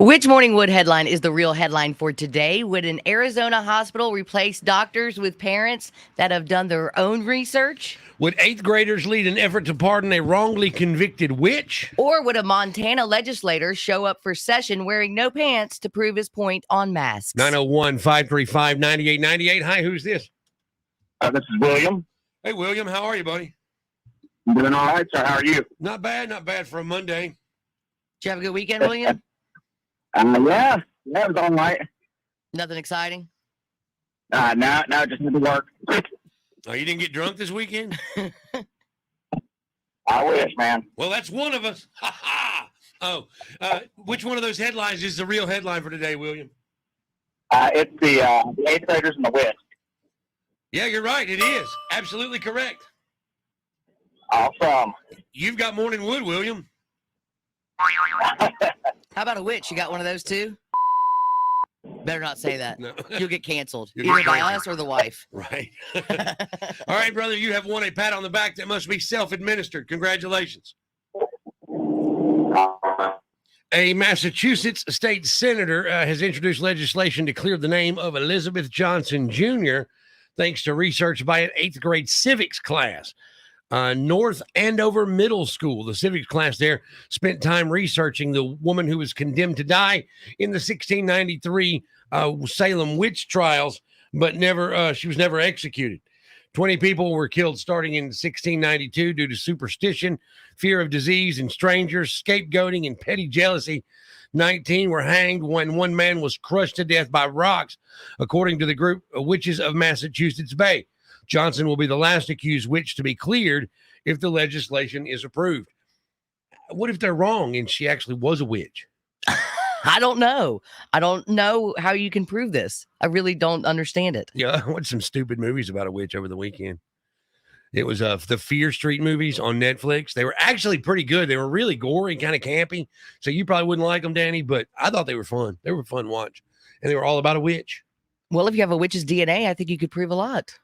Which Morning Wood headline is the real headline for today? Would an Arizona hospital replace doctors with parents that have done their own research? Would eighth graders lead an effort to pardon a wrongly convicted witch? Or would a Montana legislator show up for session wearing no pants to prove his point on masks? 901-535-9898. Hi, who's this? This is William. Hey, William, how are you, buddy? I'm doing all right, sir. How are you? Not bad for a Monday. Did you have a good weekend, William? Yeah, it was all right. Nothing exciting? No, just need to work. Oh, you didn't get drunk this weekend? I wish, man. Well, that's one of us. Ha ha! Oh, which one of those headlines is the real headline for today, William? It's the eighth graders in the West. Yeah, you're right. It is. Absolutely correct. Awesome. You've got Morning Wood, William. How about a witch? You got one of those too? Better not say that. No. You'll get canceled. You'll Either get by canceled. us or the wife. Right. All right, brother, you have won a pat on the back that must be self-administered. Congratulations. A Massachusetts state senator has introduced legislation to clear the name of Elizabeth Johnson Jr. thanks to research by an eighth grade civics class. North Andover Middle School, the civics class there, spent time researching the woman who was condemned to die in the 1693 Salem witch trials, but she was never executed. 20 people were killed starting in 1692 due to superstition, fear of disease and strangers, scapegoating, and petty jealousy. 19 were hanged when one man was crushed to death by rocks, according to the group Witches of Massachusetts Bay. Johnson will be the last accused witch to be cleared if the legislation is approved. What if they're wrong and she actually was a witch? I don't know. I don't know how you can prove this. I really don't understand it. Yeah, I watched some stupid movies about a witch over the weekend. It was the Fear Street movies on Netflix. They were actually pretty good. They were really gory, kind of campy. So you probably wouldn't like them, Danny, but I thought they were fun. They were fun to watch. And they were all about a witch. Well, if you have a witch's DNA, I think you could prove a lot.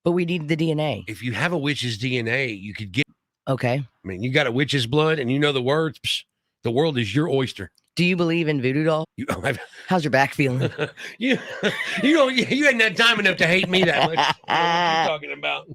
But we need the DNA. If you have a witch's DNA, you could get. Okay. I mean, you got a witch's blood and you know the words. The world is your oyster. Do you believe in voodoo doll? How's your back feeling? you hadn't had time enough to hate me that much. What are you talking about?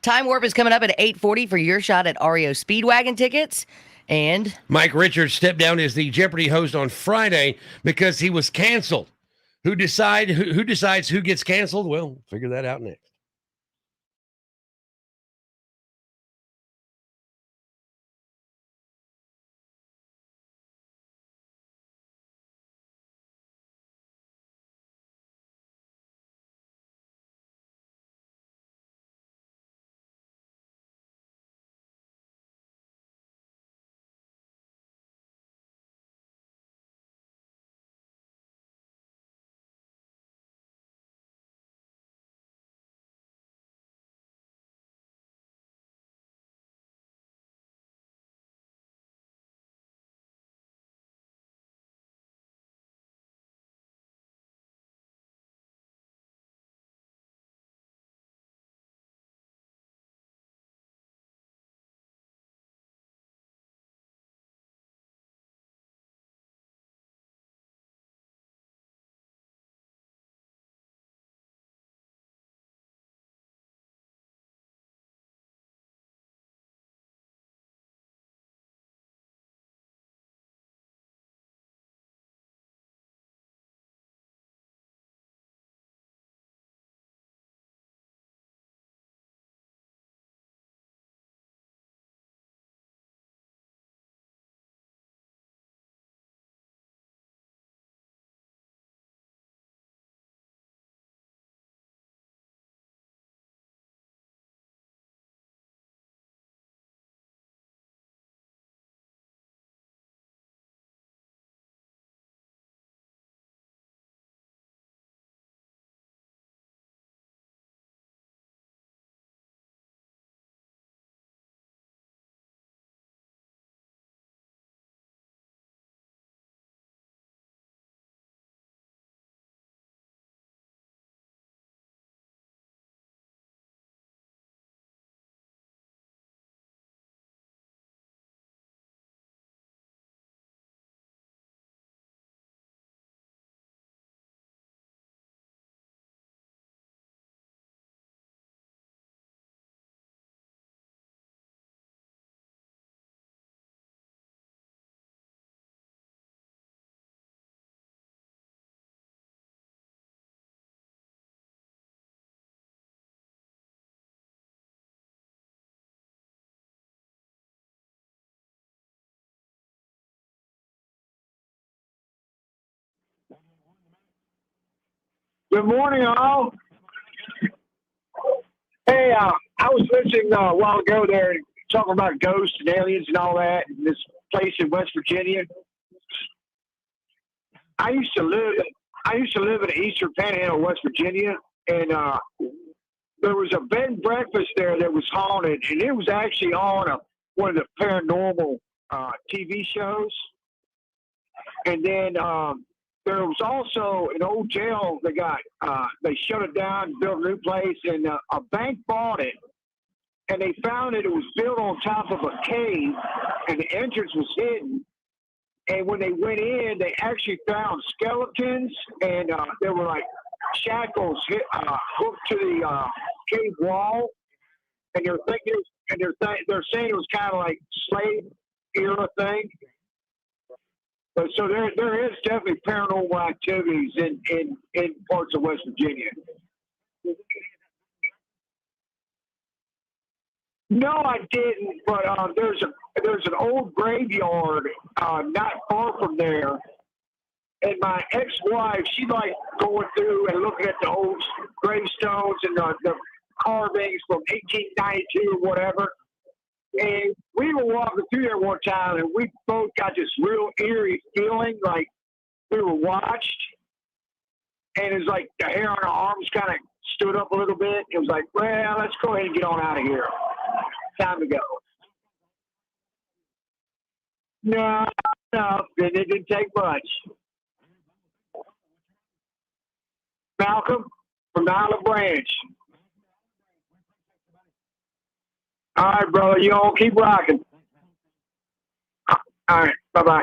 Time Warp is coming up at 8:40 for your shot at REO Speedwagon tickets. And Mike Richards stepped down as the Jeopardy host on Friday because he was canceled. Who decides who gets canceled? Well, figure that out next. Good morning, all. Hey, I was listening a while ago there talking about ghosts and aliens and all that. And this place in West Virginia. I used to live. I used to live in the Eastern Panhandle, West Virginia, and there was a bed and breakfast there that was haunted, and it was actually on one of the paranormal TV shows. And then there was also an old jail that got they shut it down, built a new place, and a bank bought it, and they found that it was built on top of a cave, and the entrance was hidden. And when they went in, they actually found skeletons, and there were like shackles hooked to the cave wall, and they're thinking, and they're saying it was kind of like slave era thing. But so there is definitely paranormal activities in parts of West Virginia. No, I didn't. But there's an old graveyard not far from there, and my ex-wife, she liked going through and looking at the old gravestones and the carvings from 1892 or whatever. And we were walking through there one time, and we both got this real eerie feeling, like we were watched. And it's like the hair on our arms kind of stood up a little bit. It was like, well, let's go ahead and get on out of here. Time to go. No, no, it didn't take much. Malcolm from the Olive Branch. All right, brother. You all keep rocking. All right. Bye bye.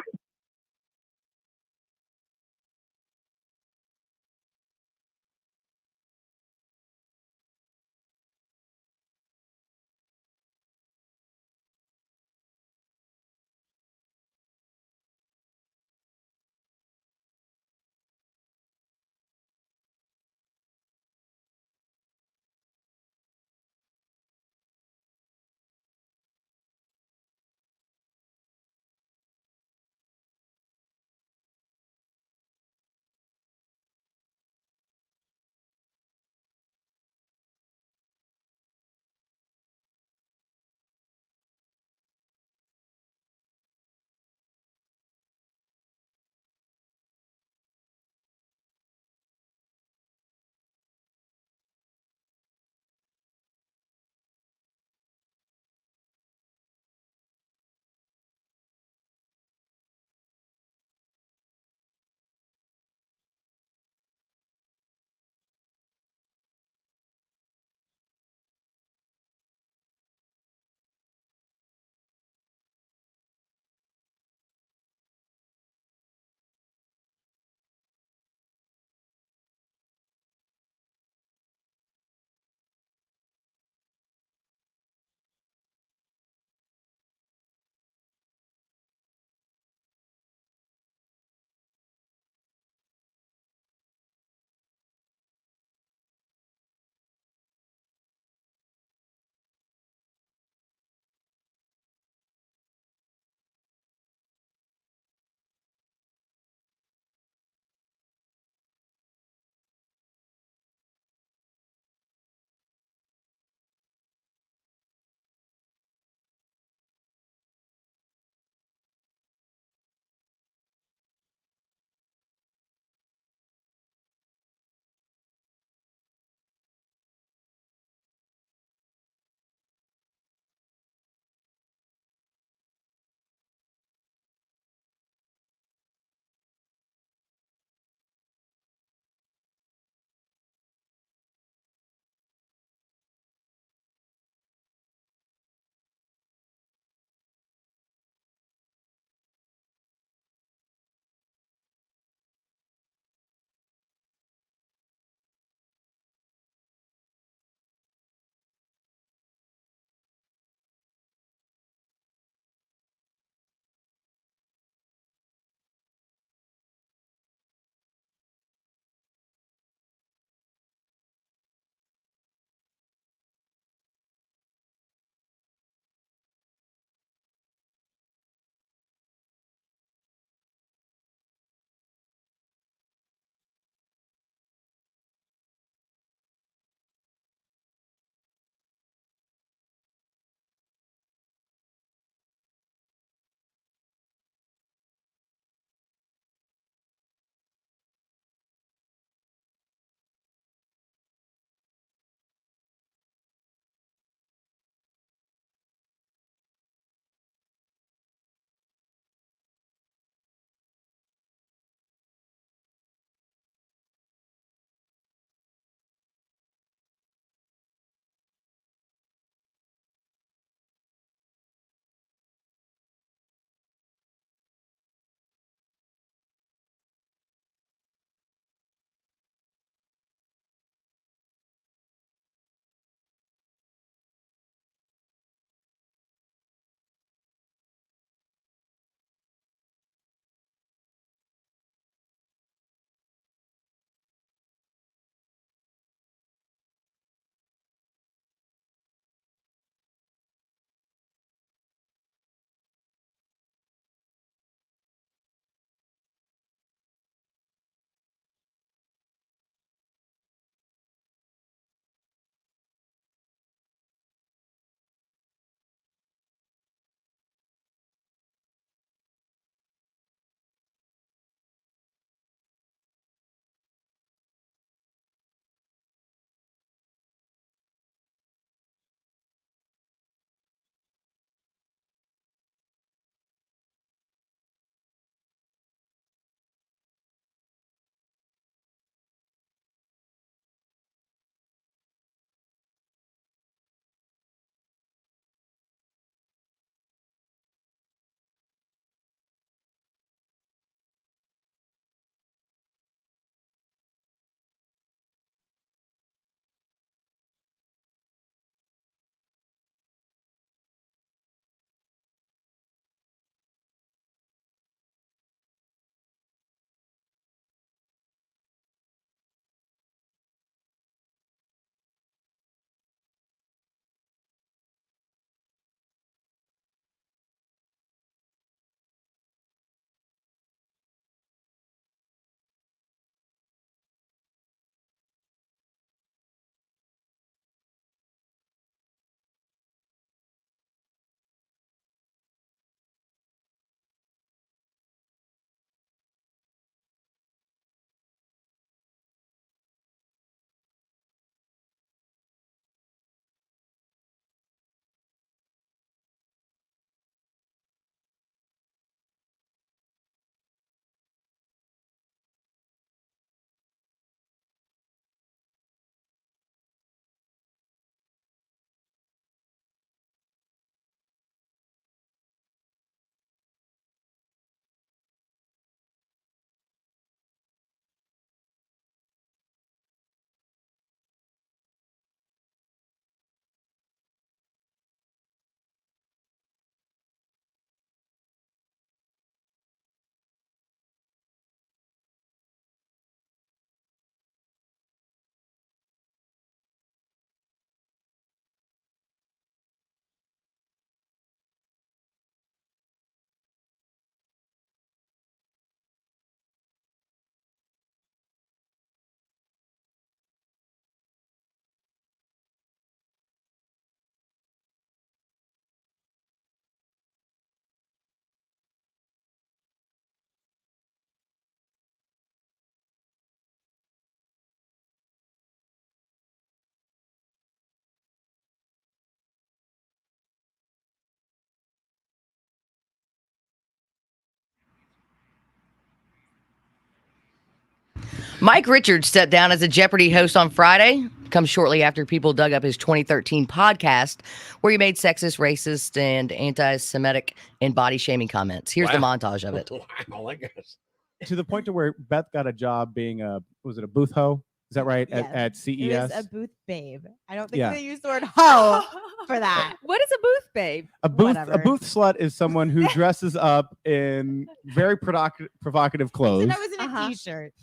Mike Richards stepped down as a Jeopardy host on Friday. Comes shortly after people dug up his 2013 podcast where he made sexist, racist, and anti-Semitic and body-shaming comments. Here's the montage of it. Wow, I guess. To the point to where Beth got a job being a booth hoe? Is that right? Yes. At CES? It was a booth babe. I don't think Yeah. they use the word hoe for that. What is a booth babe? A booth Whatever. slut is someone who dresses up in very provocative So clothes. that was in a t-shirt.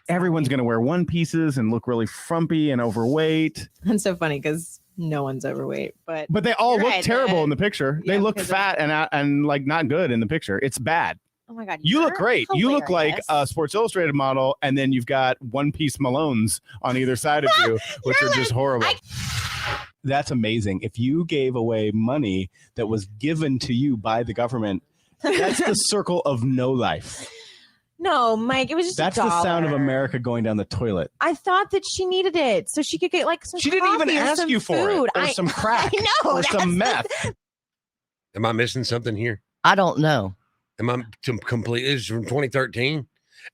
Everyone's going to wear one pieces and look really frumpy and overweight. That's so funny because no one's overweight, but But they all You're look right, terrible the- in the picture. They yeah, look because of- fat and like not good in the picture. It's bad. oh my god, You look you're great. You look like hilarious. a Sports Illustrated model, and then you've got one-piece Malones on either side of you, which You're are just like- horrible. That's amazing. If you gave away money that was given to you by the government, that's the circle of no life. No, Mike, it was just That's $1. the sound of America going down the toilet. I thought that she needed it so she could get like some She didn't even coffee or ask some you for food. it, or some crack, I know, or some that's meth. Am I missing something here? I don't know. Am I complete? This is from 2013.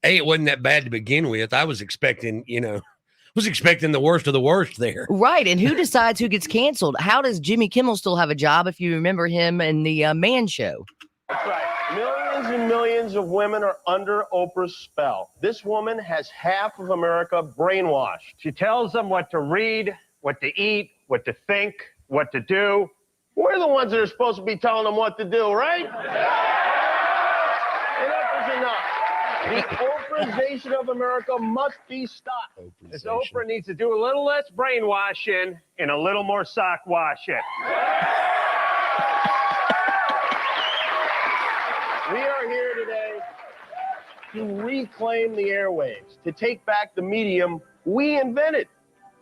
Hey, it wasn't that bad to begin with. I was expecting, the worst of the worst there. Right, and who decides who gets canceled? How does Jimmy Kimmel still have a job if you remember him in the Man Show? That's right. Millions and millions of women are under Oprah's spell. This woman has half of America brainwashed. She tells them what to read, what to eat, what to think, what to do. We're the ones that are supposed to be telling them what to do, right? Enough is enough. The Oprahization of America must be stopped. This Oprah needs to do a little less brainwashing and a little more sock washing. We are here today to reclaim the airwaves, to take back the medium we invented.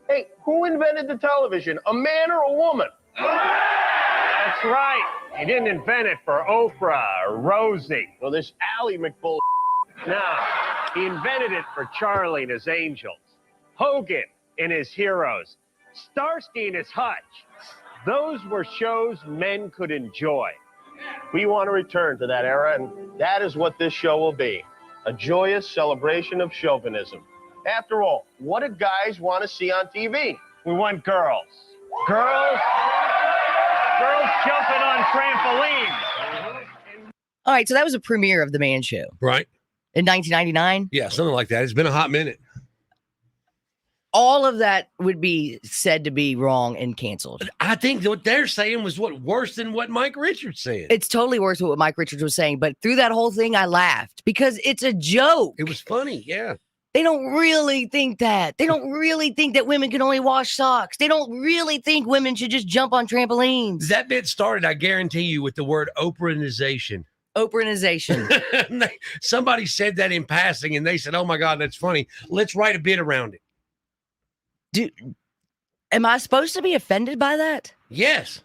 Hey, who invented the television? A man or a woman? That's right. He didn't invent it for Oprah or Rosie. Well, this Ally McBull. No, he invented it for Charlie and his Angels, Hogan and his Heroes, Starsky and his Hutch. Those were shows men could enjoy. We want to return to that era, and that is what this show will be. A joyous celebration of chauvinism. After all, what do guys want to see on TV? We want girls. Girls jumping on trampolines. All right, so that was a premiere of the Man Show Right? in 1999. Yeah, something like that. It's been a hot minute. All of that would be said to be wrong and canceled. I think what they're saying was worse than what Mike Richards said. It's totally worse than what Mike Richards was saying, but through that whole thing, I laughed because it's a joke. It was funny, yeah. They don't really think that. They don't really think that women can only wash socks. They don't really think women should just jump on trampolines. That bit started, I guarantee you, with the word Oprahization. Oprahization. Somebody said that in passing, and they said, "Oh my God, that's funny. Let's write a bit around it." Am I supposed to be offended by that? Yes.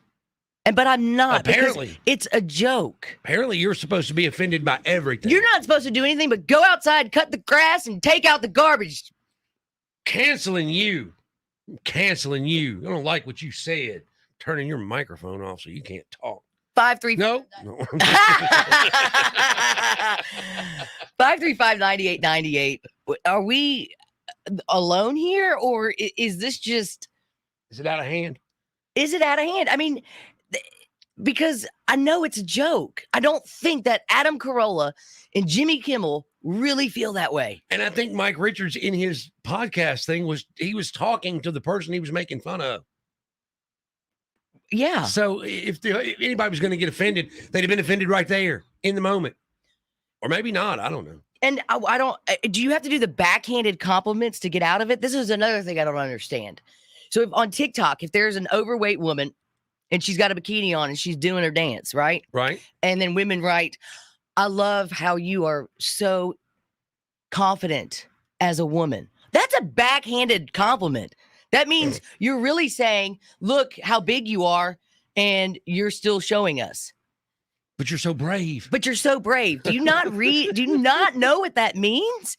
But I'm not. because Apparently. it's a joke. Apparently, you're supposed to be offended by everything. You're not supposed to do anything but go outside, cut the grass, and take out the garbage. Canceling you. I'm canceling you. I don't like what you said. Turning your microphone off so you can't talk. 535 No. 535-9898. Are we alone here, or is this just? Is it out of hand? Is it out of hand? I mean, because I know it's a joke. I don't think that Adam Carolla and Jimmy Kimmel really feel that way. And I think Mike Richards in his podcast thing was talking to the person he was making fun of. Yeah. So if anybody was going to get offended, they'd have been offended right there in the moment. Or maybe not. I don't know. And I don't, do you have to do the backhanded compliments to get out of it? This is another thing I don't understand. So if on TikTok, if there's an overweight woman and she's got a bikini on and she's doing her dance, right? Right. And then women write, "I love how you are so confident as a woman." That's a backhanded compliment. That means you're really saying, look how big you are and you're still showing us. But you're so brave. But you're so brave. Do you not read? Do you not know what that means?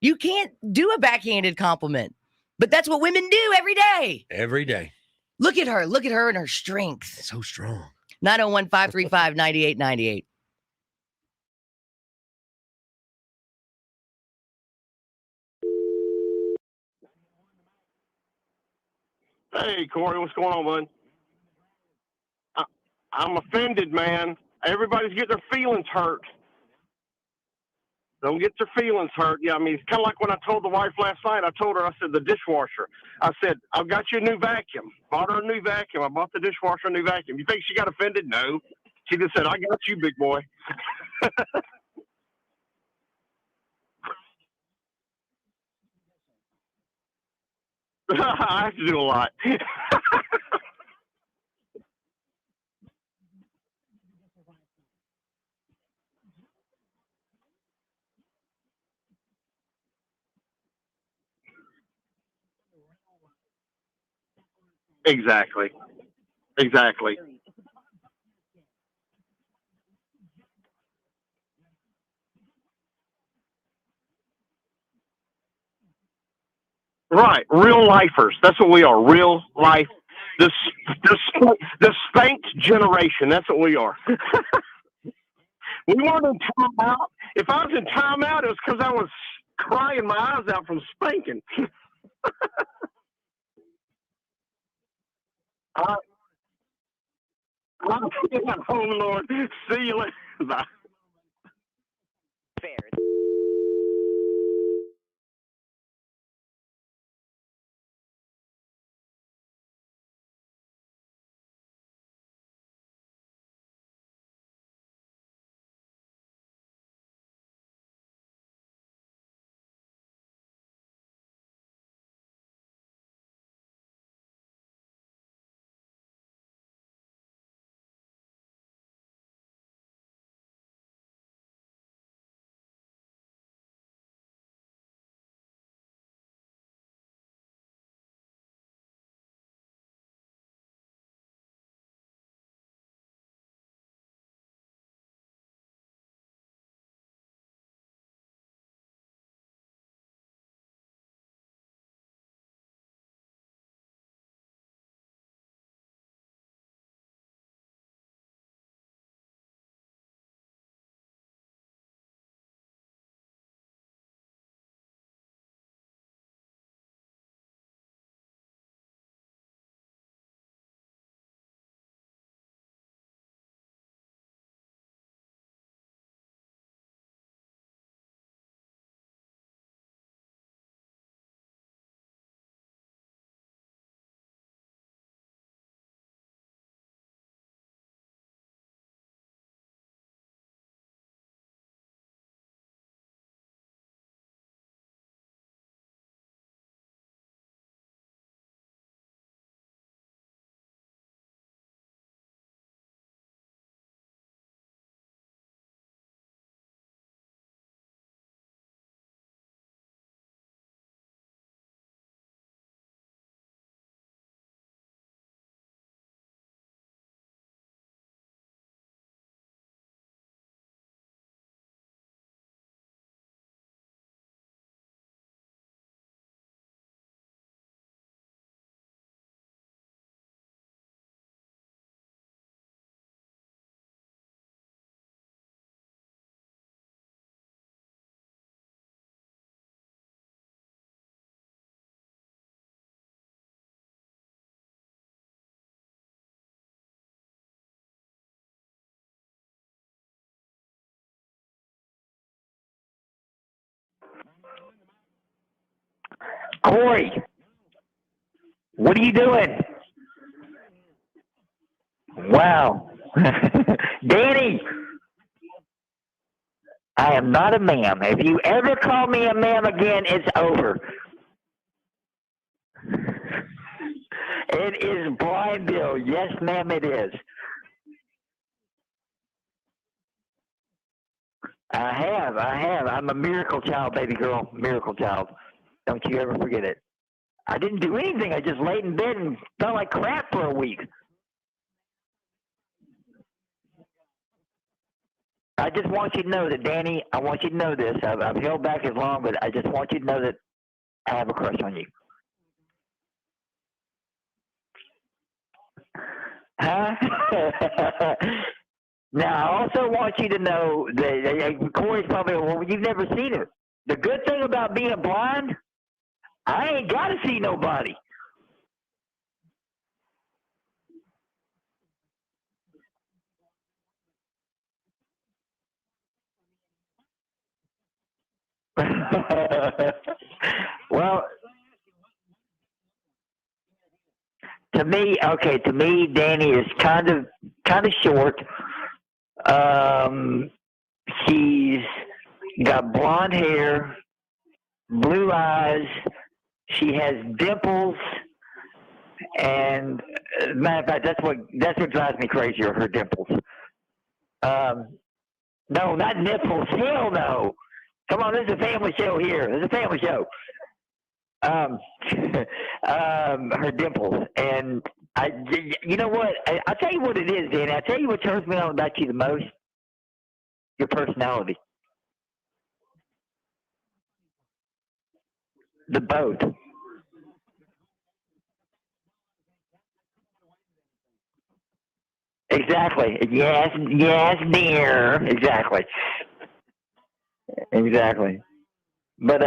You can't do a backhanded compliment. But that's what women do every day. Every day. Look at her. Look at her and her strength. So strong. 901-535-9898. Hey, Corey, what's going on, bud? I'm offended, man. Everybody's getting their feelings hurt. Don't get your feelings hurt. Yeah, I mean, it's kind of like when I told the wife last night. I told her, I said, the dishwasher. I said, I've got you a new vacuum. Bought her a new vacuum. I bought the dishwasher a new vacuum. You think she got offended? No. She just said, I got you, big boy. I have to do a lot. Exactly. Exactly. Right. Real lifers. That's what we are. Real life. The spanked generation. That's what we are. We weren't in timeout. If I was in timeout, it was because I was crying my eyes out from spanking. Oh, Lord. See you later. Bye. Corey, what are you doing? Wow. Danny, I am not a ma'am. If you ever call me a ma'am again, it's over. It is Blind Bill. Yes, ma'am, it is. I have. I'm a miracle child, baby girl. Miracle child. Don't you ever forget it. I didn't do anything. I just laid in bed and felt like crap for a week. I just want you to know that, Danny, I want you to know this. I've held back as long, but I just want you to know that I have a crush on you. Huh? Now, I also want you to know that Corey's probably, well, you've never seen it. The good thing about being blind, I ain't got to see nobody. Well, to me, Danny is kind of short. Um, she's got blonde hair, blue eyes. She has dimples, and matter of fact, that's what drives me crazy are her dimples. No, not nipples. Hell no. Come on, this is a family show here. This is a family show. Um, her dimples, and you know what? I'll tell you what it is, Danny. I'll tell you what turns me on about you the most. Your personality. The both. Exactly. Yes, yes, dear. Exactly. Exactly. But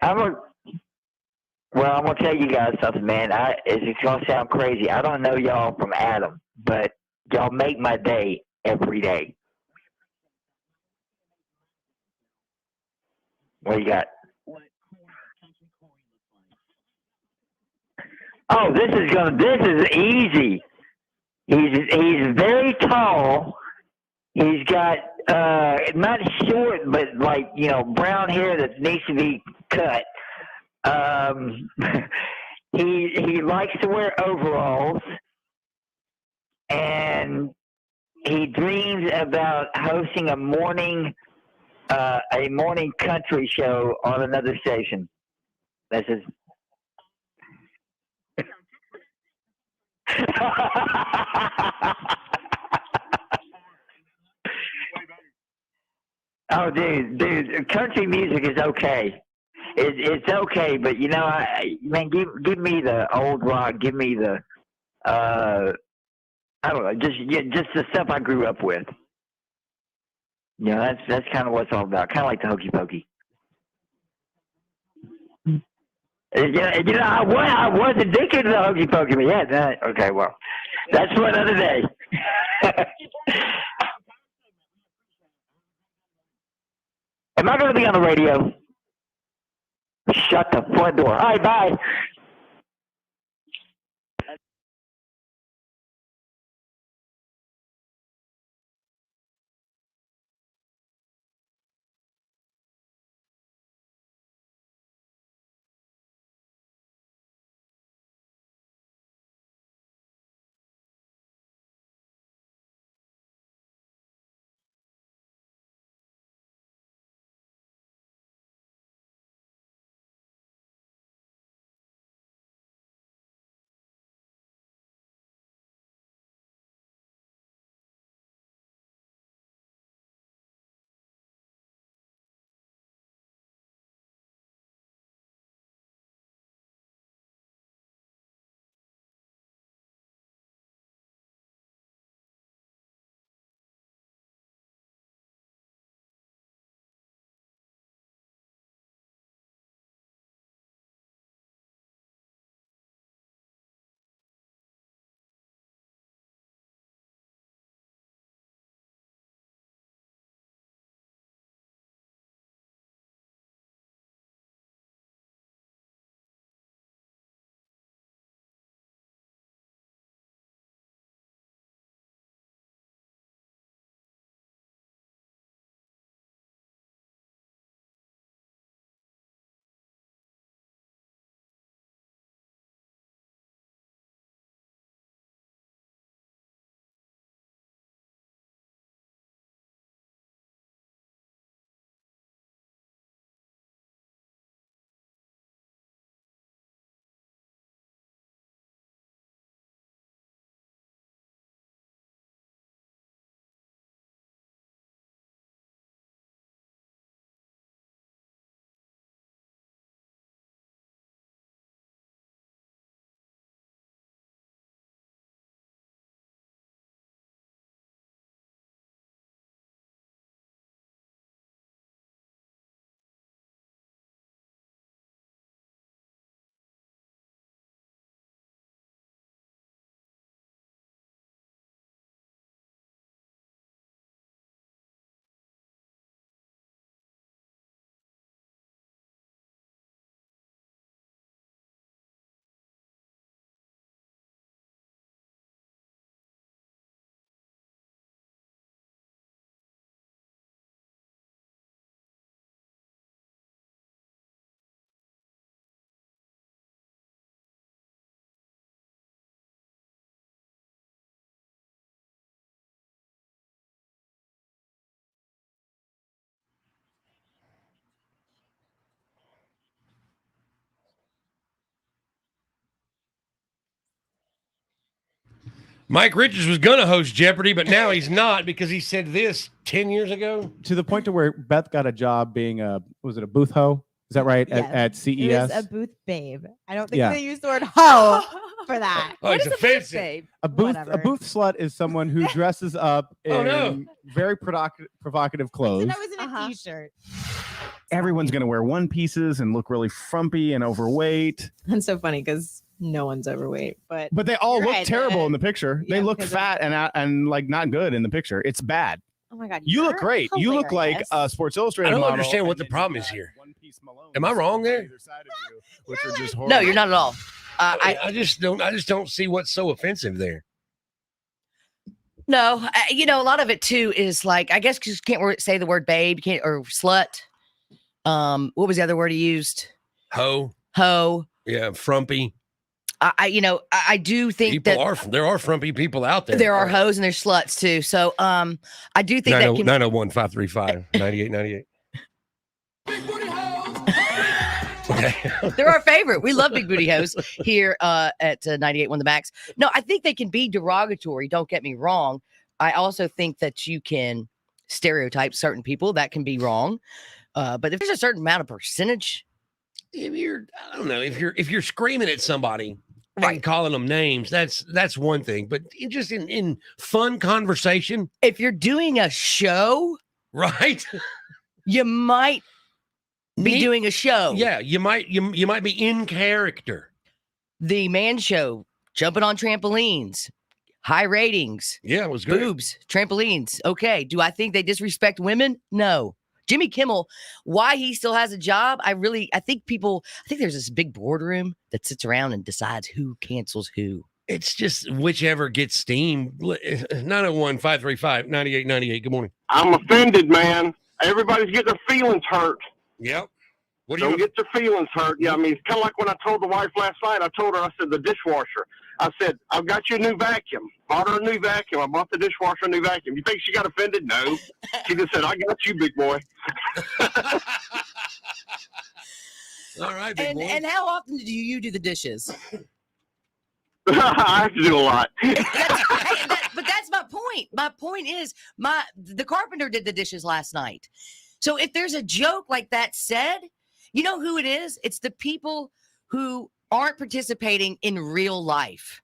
I'm a, well, I'm gonna tell you guys something, man. It's gonna sound crazy. I don't know y'all from Adam, but y'all make my day every day. What you got? Oh, this is easy. He's very tall. He's got not short, but like brown hair that needs to be cut. Um, he likes to wear overalls, and he dreams about hosting a morning country show on another station. That's his. Oh, dude, country music is okay. It's okay, but man, give me the old rock. Give me the I don't know, just the stuff I grew up with. That's kind of what it's all about. Kind of like the hokey pokey. I was addicted to the hokey pokey, but okay, well, that's for another day. Am I going to be on the radio? Shut the front door. All right, bye. Mike Richards was going to host Jeopardy, but now he's not because he said this 10 years ago. To the point to where Beth got a job being a booth hoe? Is that right? Yes. At CES? It was a booth babe. I don't think Yeah. they used the word hoe for that. Oh, it's offensive. A booth slut is someone who dresses up in Oh, no. very provocative clothes. That was in a t-shirt. Everyone's going to wear one pieces and look really frumpy and overweight. That's so funny because no one's overweight, but they all look right, terrible in the picture. yeah, They look because fat and like not good in the picture. It's bad. oh my god, You look you're great. You look like hilarious. a Sports Illustrated I don't model, understand what and the then problem you is got here. one-piece Malones Am I wrong there? on either side of you, which are just No, horrible. you're not at all. I just don't see what's so offensive there. No, you know, a lot of it too is like, I guess because you can't say the word babe, you can't, or slut. What was the other word he used? Ho. Ho. Yeah, frumpy. I do think There are frumpy people out there. there are hoes and there's sluts too. So I do think that can 901-535-9898. they're our favorite. We love big booty hoes here at 98 One The Max. No, I think they can be derogatory. Don't get me wrong. I also think that you can stereotype certain people. That can be wrong. But if there's a certain amount of percentage, I don't know, if you're screaming at somebody Right. and calling them names, that's one thing. But just in fun conversation, if you're doing a show, right? you might be doing a show. Yeah, you might be in character. The Man Show, jumping on trampolines, high ratings, Yeah, it was good. boobs, trampolines. Okay. Do I think they disrespect women? No. Jimmy Kimmel, why he still has a job? I think there's this big boardroom that sits around and decides who cancels who. It's just whichever gets steam. 901-535-9898. Good morning. I'm offended, man. Everybody's getting their feelings hurt. Yep. What Don't get their feelings hurt. Yeah, I mean, it's kind of like when I told the wife last night. I told her, I said, the dishwasher. I said, I've got you a new vacuum. Bought her a new vacuum. I bought the dishwasher a new vacuum. You think she got offended? No. She just said, I got you, big boy. All right, big boy. And how often do you do the dishes? I have to do a lot. But that's my point. My point is the carpenter did the dishes last night. So if there's a joke like that said, you know who it is? It's the people who aren't participating in real life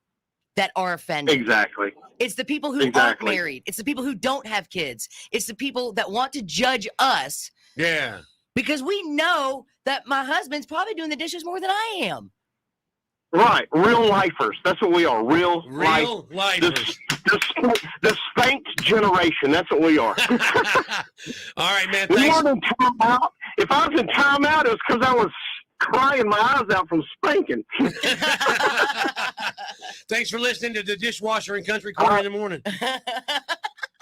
that are offended. Exactly. It's the people who aren't married. It's the people who don't have kids. It's the people that want to judge us. Yeah. Because we know that my husband's probably doing the dishes more than I am. Right. Real lifers. That's what we are. Real lifers. The spanked generation. That's what we are. All right, man. We Thanks. weren't in timeout. If I was in timeout, it was because I was crying my eyes out from spanking. Thanks for listening to the Dishwasher and Country Corner in the morning.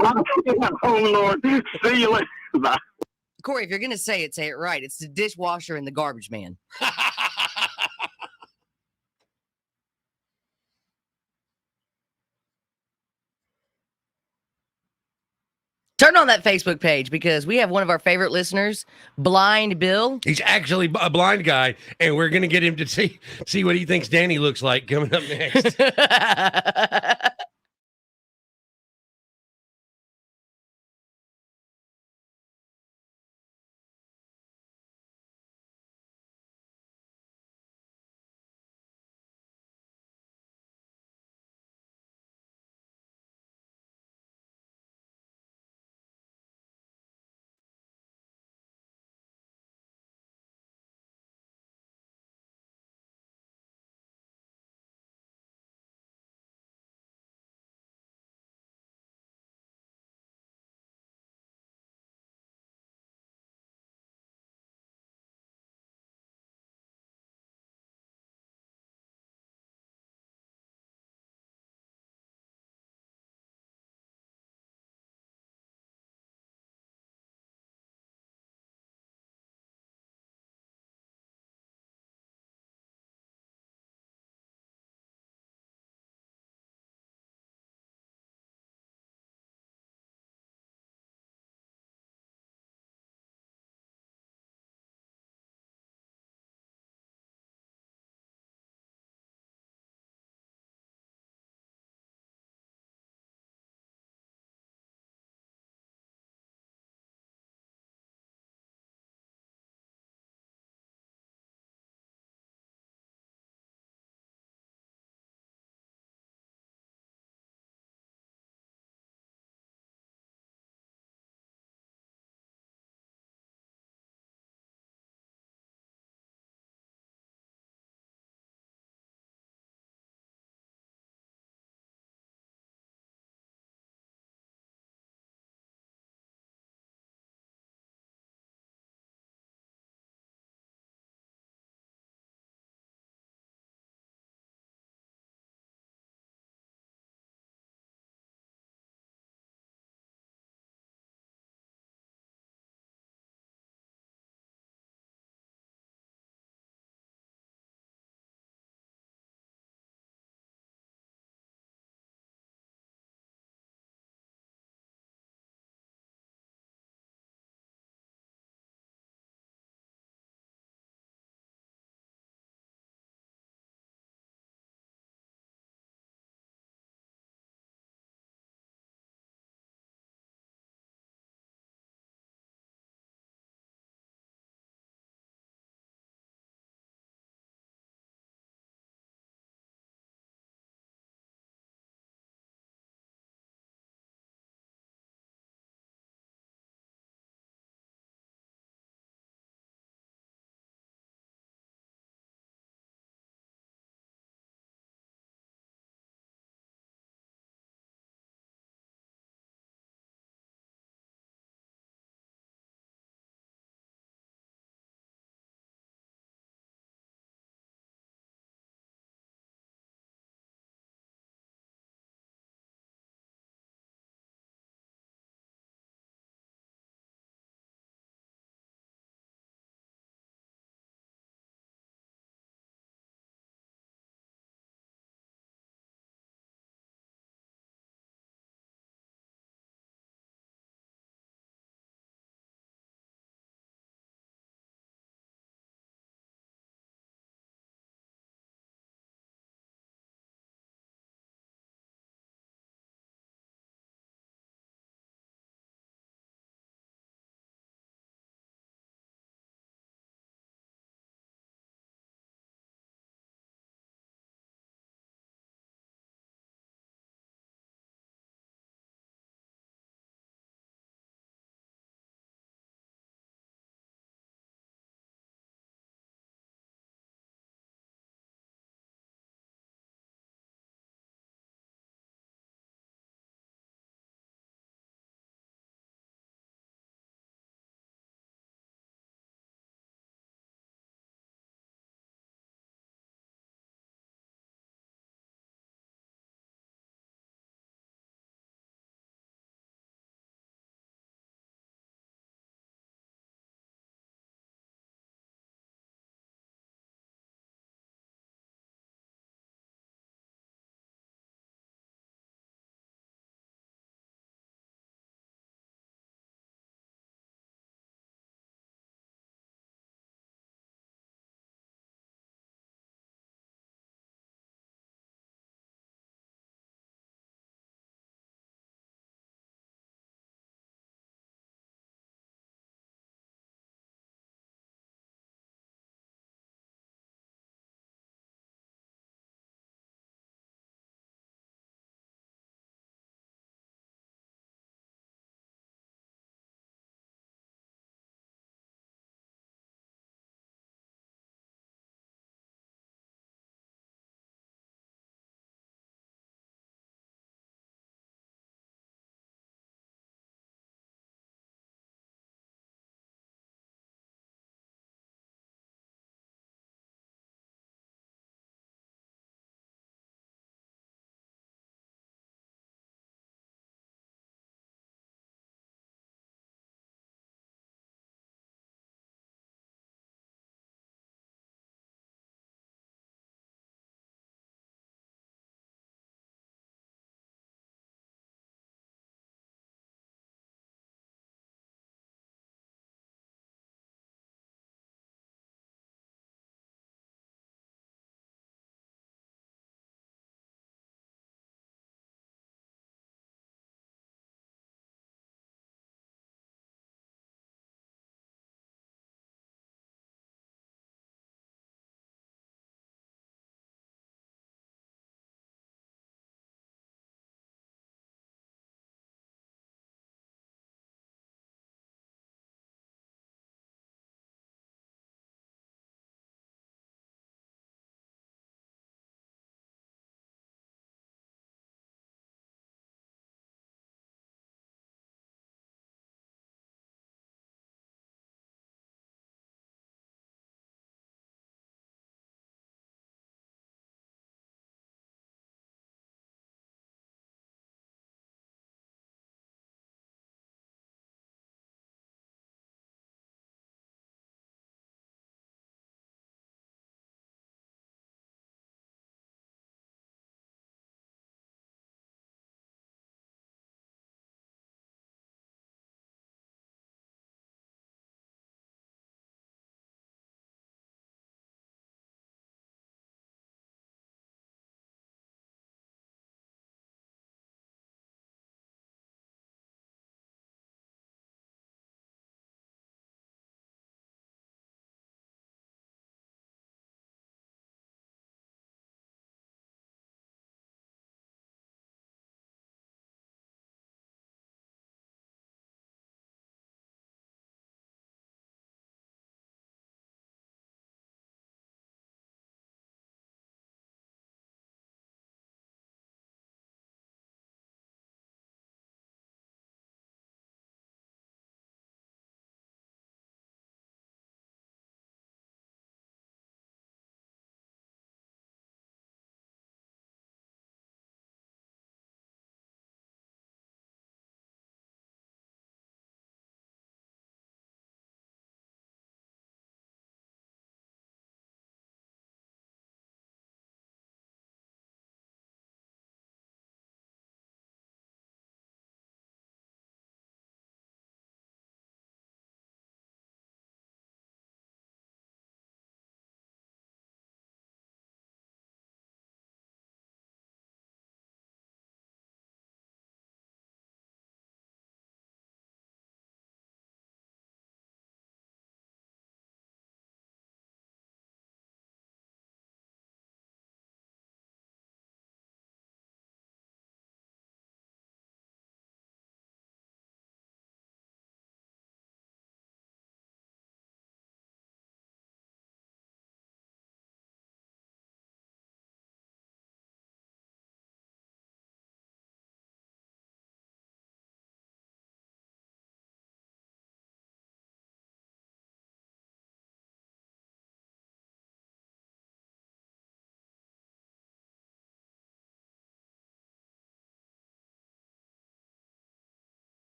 Oh, Lord. See you later. Bye. Corey, if you're going to say it right. It's the dishwasher and the garbage man. Turn on that Facebook page because we have one of our favorite listeners, Blind Bill. He's actually a blind guy, and we're going to get him to see what he thinks Danny looks like coming up next.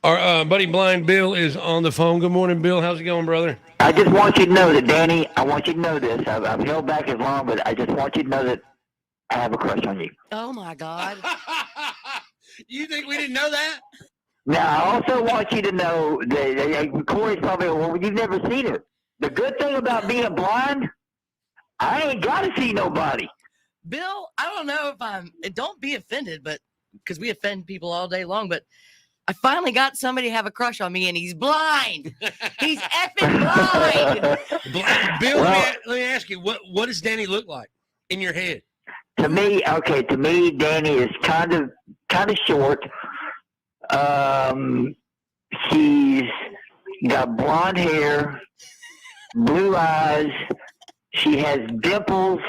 Our buddy Blind Bill is on the phone. Good morning, Bill. How's it going, brother? I just want you to know that, Danny, I want you to know this. I've held back as long, but I just want you to know that I have a crush on you. Oh my God. You think we didn't know that? Now, I also want you to know that Corey's probably, well, you've never seen her. The good thing about being blind, I ain't got to see nobody. Bill, I don't know if don't be offended, but because we offend people all day long, but I finally got somebody to have a crush on me and he's blind. He's effing blind. Bill, Well, let me ask you, what does Danny look like in your head? to me, Danny is kind of short. She's got blonde hair, blue eyes. She has dimples,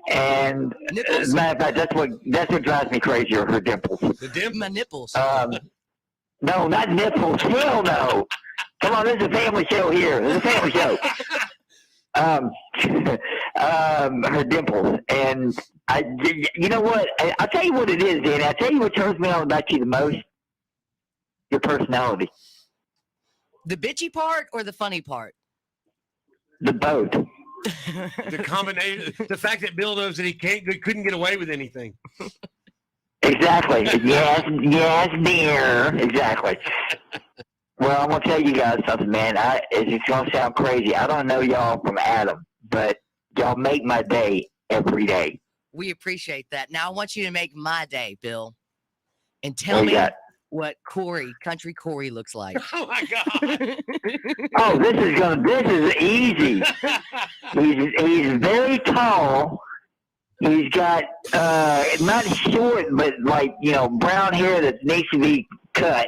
and Nipples? matter of fact, that's what drives me crazy are her dimples. The dim? My nipples. No, not nipples. Hell no. Come on, this is a family show here. This is a family show. Her dimples, and you know what? I'll tell you what it is, Danny. I'll tell you what turns me on about you the most. Your personality. The bitchy part or the funny part? The both. The combination, the fact that Bill knows that he couldn't get away with anything. Exactly. Yes, dear. Exactly. Well, I'm gonna tell you guys something, man. It's gonna sound crazy. I don't know y'all from Adam, but y'all make my day every day. We appreciate that. Now I want you to make my day, Bill, and What tell you me got? what Country Corey looks like. Oh my God. Oh, this is easy. He's very tall. He's got not short, but like brown hair that needs to be cut.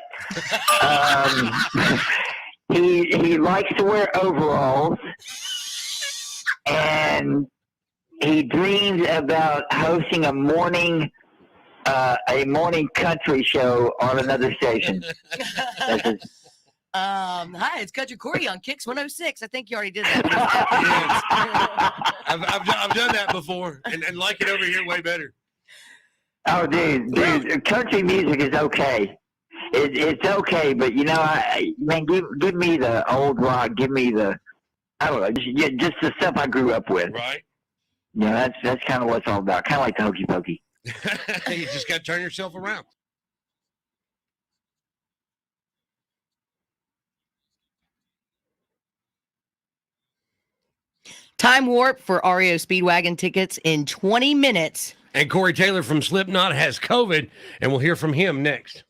He likes to wear overalls, and he dreams about hosting a morning country show on another station. That's his, Hi, it's Country Corey on Kicks 106. I think you already did that. I've done that before and like it over here way better. Oh, dude, country music is okay. It's okay, but man, give me the old rock. Give me I don't know, just the stuff I grew up with. Right. Yeah, that's kind of what it's all about. Kind of like the hokey pokey. You just got to turn yourself around. Time warp for REO Speedwagon tickets in 20 minutes. And Corey Taylor from Slipknot has COVID, and we'll hear from him next.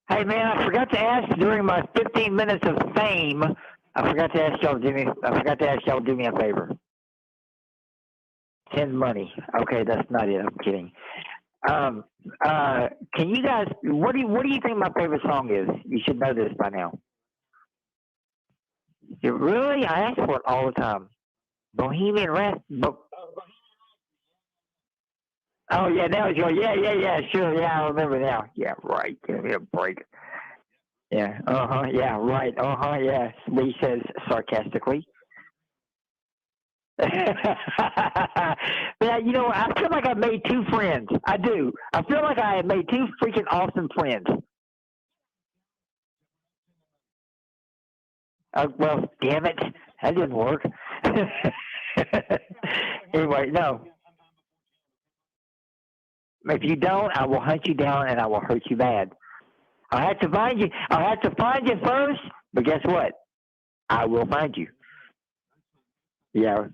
Hey, man, I forgot to ask during my 15 minutes of fame. I forgot to ask y'all to do me a favor. Send money. Okay, that's not it. I'm kidding. Can you guys? What do you think my favorite song is? You should know this by now. Really? I ask for it all the time. Bohemian Rhapsody. Oh yeah, that was your yeah, sure, yeah, I remember now. Yeah, right. Give me a break. Yeah, yeah, right, yeah. Lee says sarcastically. Yeah, you know, I feel like I've made two friends. I do. I feel like I have made two freaking awesome friends. Well, damn it, that didn't work. Anyway, no. If you don't, I will hunt you down and I will hurt you bad. I have to find you. I have to find you first. But guess what? I will find you. Yeah.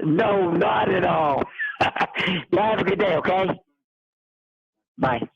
No, not at all. Y'all have a good day, okay? Bye.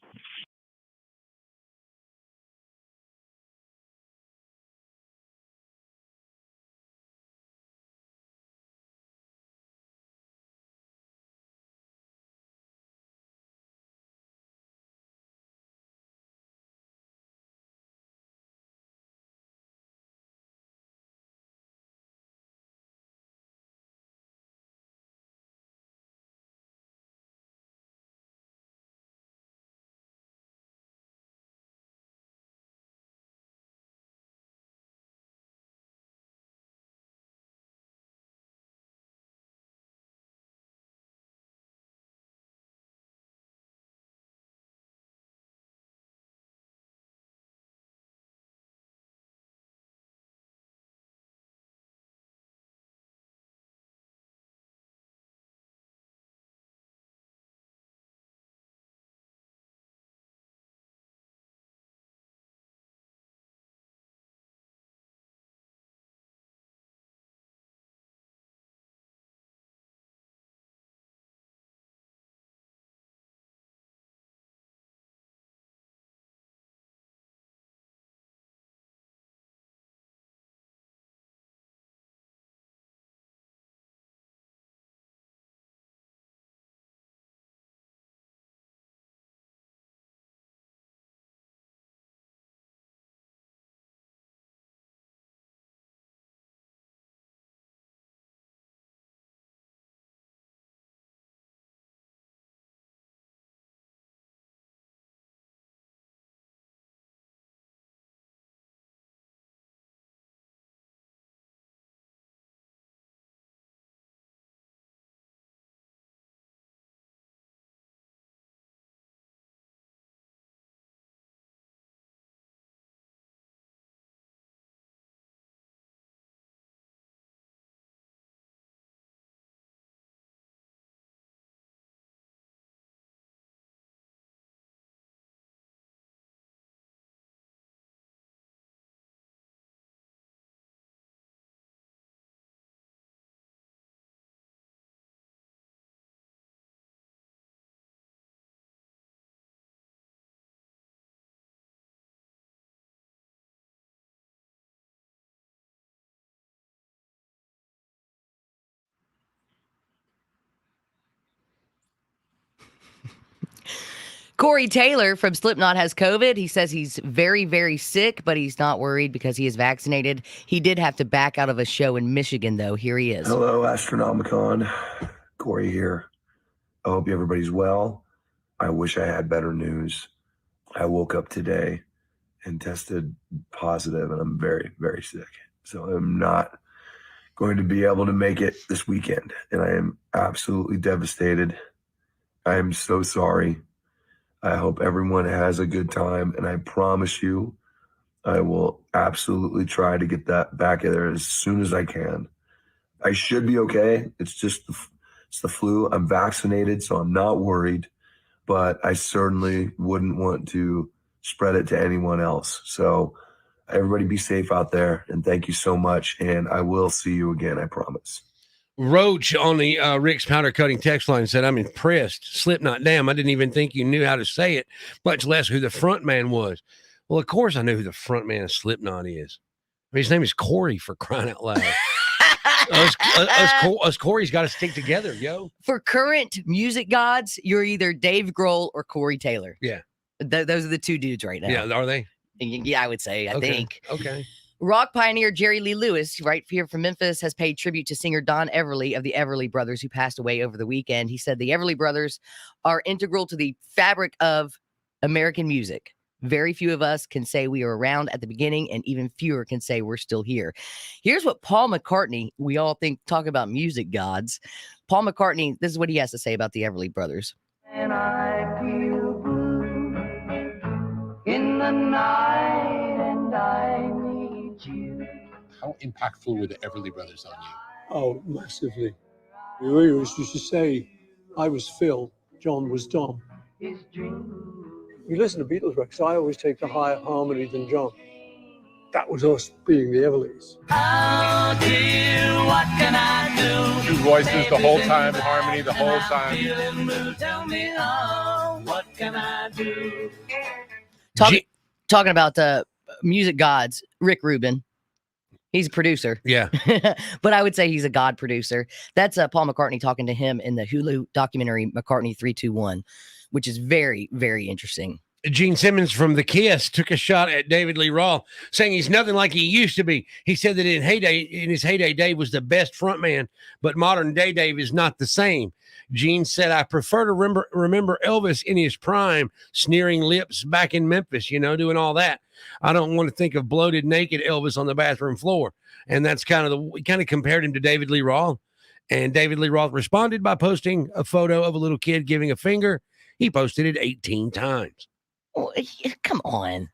Corey Taylor from Slipknot has COVID. He says he's very, very sick, but he's not worried because he is vaccinated. He did have to back out of a show in Michigan, though. Here he is. Hello, Astronomicon. Corey here. I hope everybody's well. I wish I had better news. I woke up today and tested positive, and I'm very, very sick. So I'm not going to be able to make it this weekend, and I am absolutely devastated. I am so sorry. I hope everyone has a good time, and I promise you I will absolutely try to get that back there as soon as I can. I should be okay. It's just it's the flu. I'm vaccinated, so I'm not worried, but I certainly wouldn't want to spread it to anyone else. So everybody be safe out there, and thank you so much, and I will see you again, I promise. Roach on the Rick's Powder Cutting text line said, I'm impressed. Slipknot, damn, I didn't even think you knew how to say it, much less who the front man was. Well, of course I know who the front man of Slipknot is. I mean, his name is Corey, for crying out loud. us Corey's got to stick together, yo. For current music gods, you're either Dave Grohl or Corey Taylor. Yeah. Those are the two dudes right now. Yeah, are they? Yeah, I would say, I think. Okay. Rock pioneer Jerry Lee Lewis, right here from Memphis, has paid tribute to singer Don Everly of the Everly Brothers, who passed away over the weekend. He said the Everly Brothers are integral to the fabric of American music. Very few of us can say we were around at the beginning, and even fewer can say we're still here. Here's what Paul McCartney, we all talk about music gods. Paul McCartney, this is what he has to say about the Everly Brothers. And I feel blue in the night, and I need you. How impactful were the Everly Brothers on you? Oh, massively. We always used to say, I was Phil, John was Dom. You listen to Beatles records, I always take the higher harmony than John. That was us being the Everlys. Oh dear, what can I do? Two voices the whole time, harmony the whole time. Feeling blue, tell me what can I do? Talking about the music gods, Rick Rubin. He's a producer. Yeah. But I would say he's a god producer. That's Paul McCartney talking to him in the Hulu documentary McCartney 321, which is very, very interesting. Gene Simmons from The Kiss took a shot at David Lee Roth, saying he's nothing like he used to be. He said that in his heyday, Dave was the best frontman, but modern day Dave is not the same. Gene said, I prefer to remember Elvis in his prime, sneering lips back in Memphis, doing all that. I don't want to think of bloated, naked Elvis on the bathroom floor. And that's we kind of compared him to David Lee Roth. And David Lee Roth responded by posting a photo of a little kid giving a finger. He posted it 18 times. Oh, come on,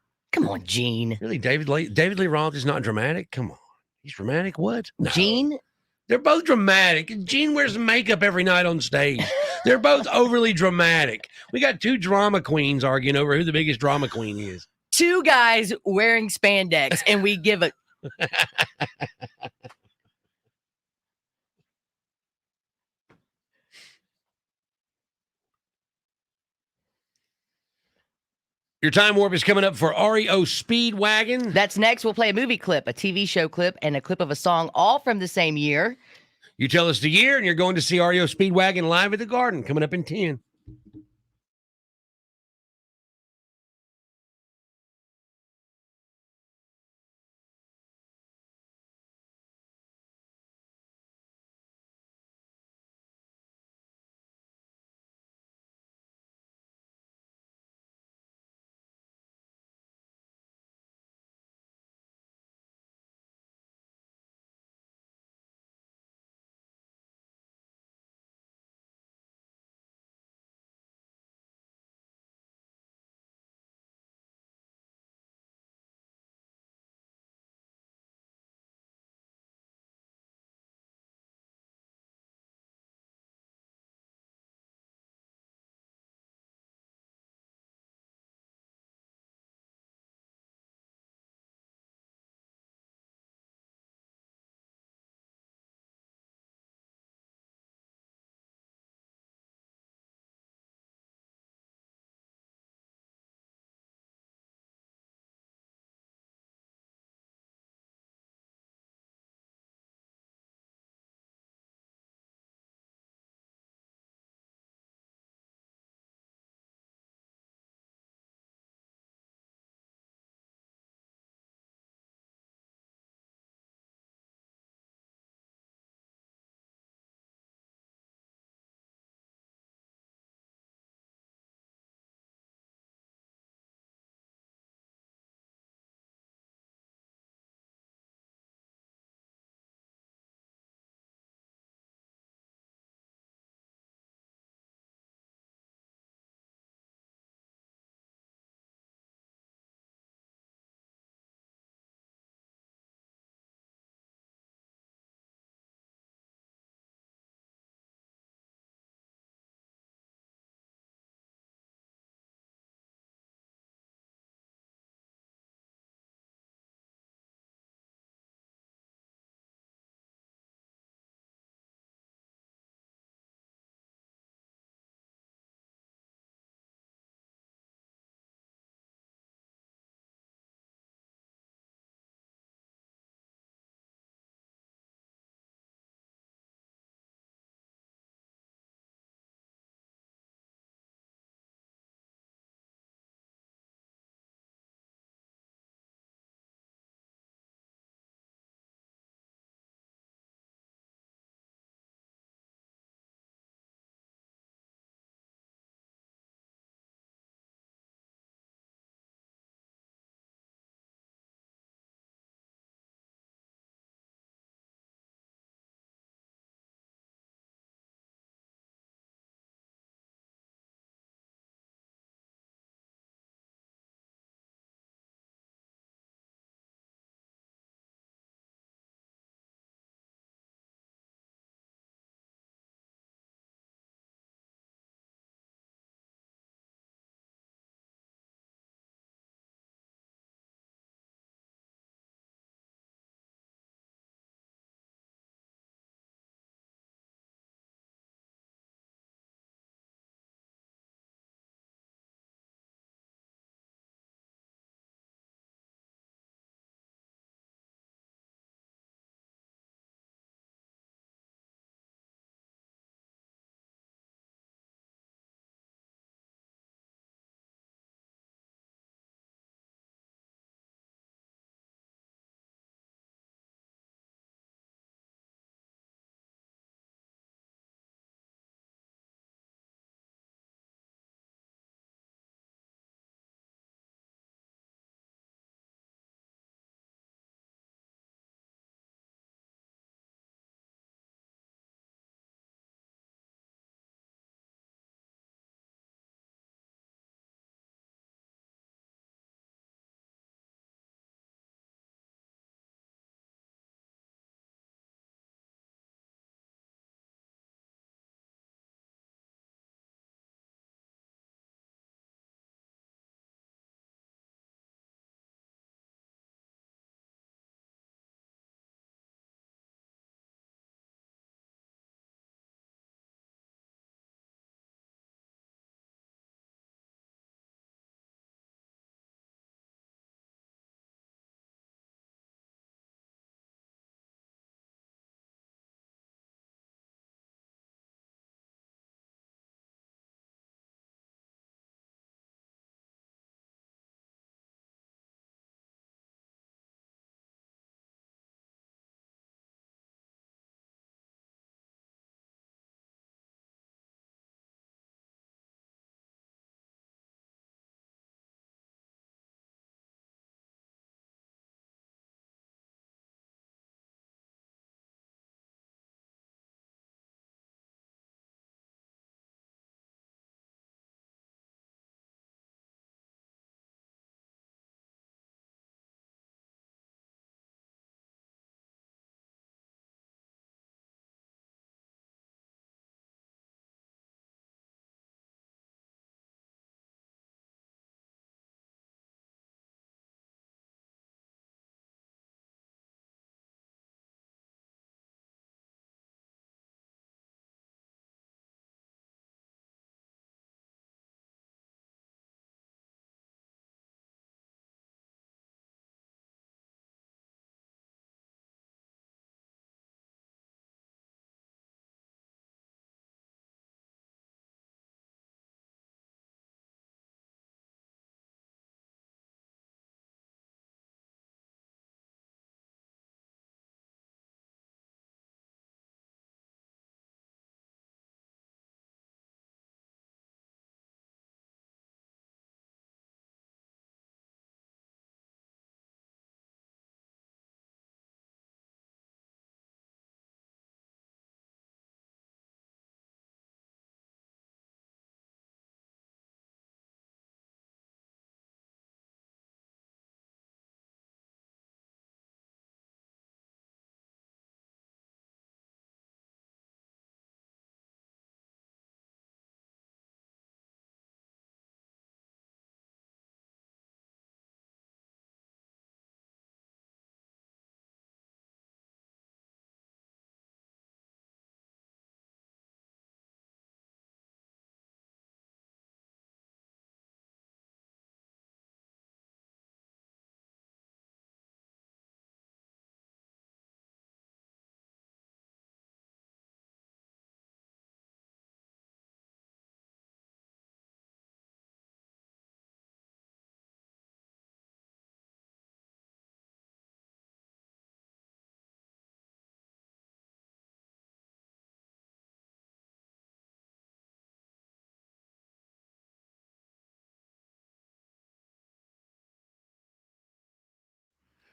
Gene. Really, David Lee Roth is not dramatic? Come on. He's dramatic? What? No. Gene? They're both dramatic. Gene wears makeup every night on stage. They're both overly dramatic. We got two drama queens arguing over who the biggest drama queen is. Two guys wearing spandex, and we give a... Your time warp is coming up for REO Speedwagon. That's next. We'll play a movie clip, a TV show clip, and a clip of a song, all from the same year. You tell us the year, and you're going to see REO Speedwagon live at the Garden coming up in 10.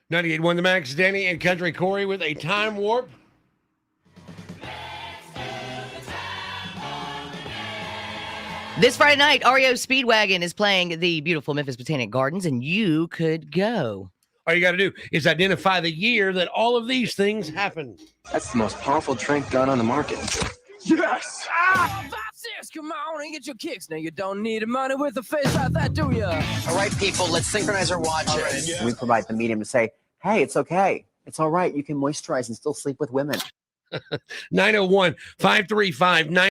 98.1 The Max, Danny and Country Corey with a time warp. This Friday night, REO Speedwagon is playing the beautiful Memphis Botanic Gardens, and you could go. All you got to do is identify the year that all of these things happened. That's the most powerful drink gun on the market. Yes! 5, 6, come on and get your kicks. Now you don't need money with a face like that, do ya? All right, people, let's synchronize our watches. We provide the medium to say, hey, it's okay. It's all right. You can moisturize and still sleep with women. 901-535-9